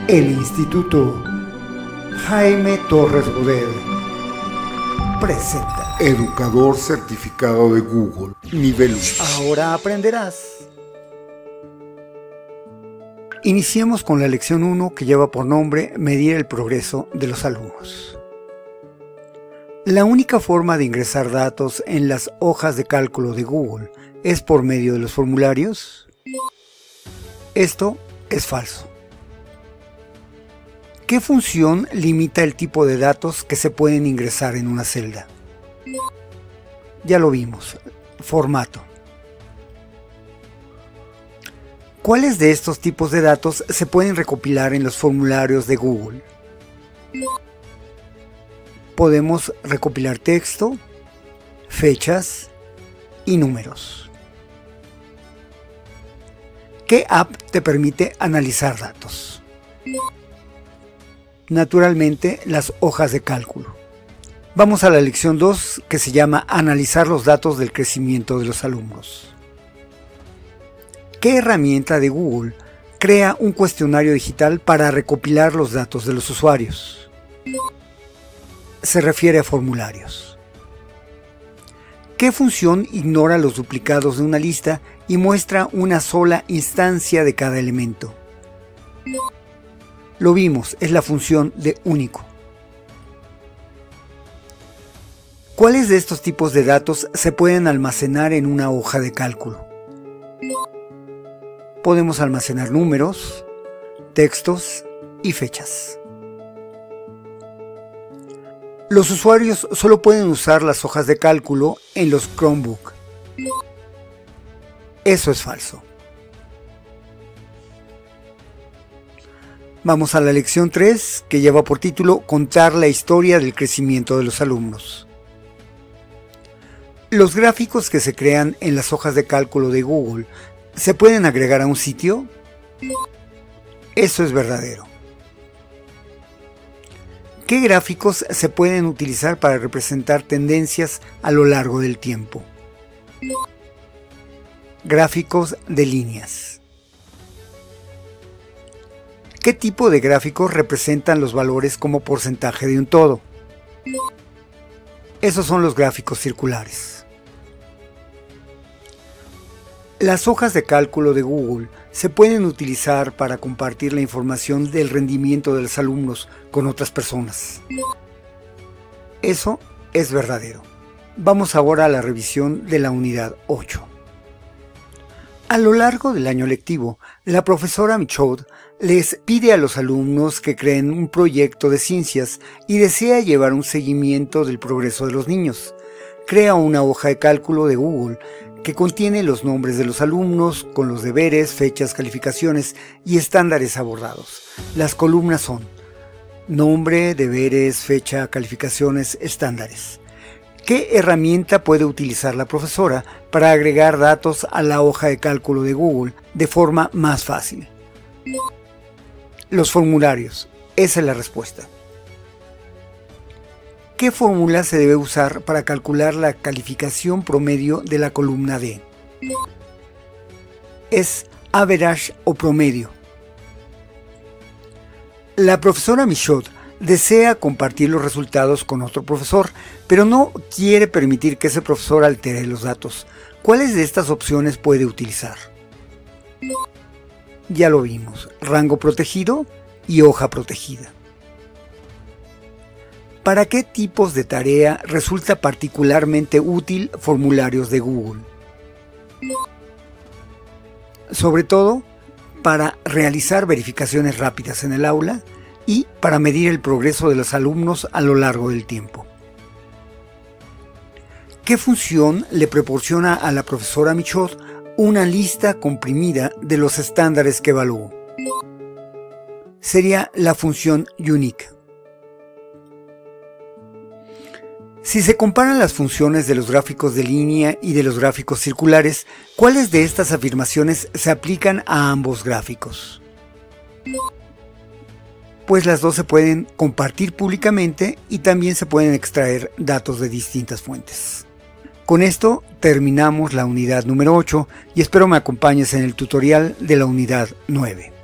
El Instituto Jaime Torres Bodet presenta Educador certificado de Google, nivel 1. Ahora aprenderás. Iniciemos con la lección 1 que lleva por nombre Medir el progreso de los alumnos. La única forma de ingresar datos en las hojas de cálculo de Google es por medio de los formularios. Esto es falso. ¿Qué función limita el tipo de datos que se pueden ingresar en una celda? Ya lo vimos, formato. ¿Cuáles de estos tipos de datos se pueden recopilar en los formularios de Google? Podemos recopilar texto, fechas y números. ¿Qué app te permite analizar datos? Naturalmente, las hojas de cálculo. Vamos a la lección 2 que se llama Analizar los datos del crecimiento de los alumnos. ¿Qué herramienta de Google crea un cuestionario digital para recopilar los datos de los usuarios? Se refiere a formularios. ¿Qué función ignora los duplicados de una lista y muestra una sola instancia de cada elemento? Lo vimos, es la función de único. ¿Cuáles de estos tipos de datos se pueden almacenar en una hoja de cálculo? Podemos almacenar números, textos y fechas. Los usuarios solo pueden usar las hojas de cálculo en los Chromebook. Eso es falso. Vamos a la lección 3, que lleva por título Contar la historia del crecimiento de los alumnos. ¿Los gráficos que se crean en las hojas de cálculo de Google se pueden agregar a un sitio? Eso es verdadero. ¿Qué gráficos se pueden utilizar para representar tendencias a lo largo del tiempo? Gráficos de líneas. ¿Qué tipo de gráficos representan los valores como porcentaje de un todo? Esos son los gráficos circulares. Las hojas de cálculo de Google se pueden utilizar para compartir la información del rendimiento de los alumnos con otras personas. Eso es verdadero. Vamos ahora a la revisión de la unidad 8. A lo largo del año lectivo, la profesora Michaud les pide a los alumnos que creen un proyecto de ciencias y desea llevar un seguimiento del progreso de los niños. Crea una hoja de cálculo de Google que contiene los nombres de los alumnos con los deberes, fechas, calificaciones y estándares abordados. Las columnas son nombre, deberes, fecha, calificaciones, estándares. ¿Qué herramienta puede utilizar la profesora para agregar datos a la hoja de cálculo de Google de forma más fácil? Los formularios. Esa es la respuesta. ¿Qué fórmula se debe usar para calcular la calificación promedio de la columna D? Es average o promedio. La profesora Michaud desea compartir los resultados con otro profesor, pero no quiere permitir que ese profesor altere los datos. ¿Cuáles de estas opciones puede utilizar? Ya lo vimos, rango protegido y hoja protegida. ¿Para qué tipos de tarea resulta particularmente útil formularios de Google? Sobre todo, para realizar verificaciones rápidas en el aula y para medir el progreso de los alumnos a lo largo del tiempo. ¿Qué función le proporciona a la profesora Michaud una lista comprimida de los estándares que evaluó? Sería la función unique. Si se comparan las funciones de los gráficos de línea y de los gráficos circulares, ¿cuáles de estas afirmaciones se aplican a ambos gráficos? Pues las dos se pueden compartir públicamente y también se pueden extraer datos de distintas fuentes. Con esto terminamos la unidad número 8 y espero me acompañes en el tutorial de la unidad 9.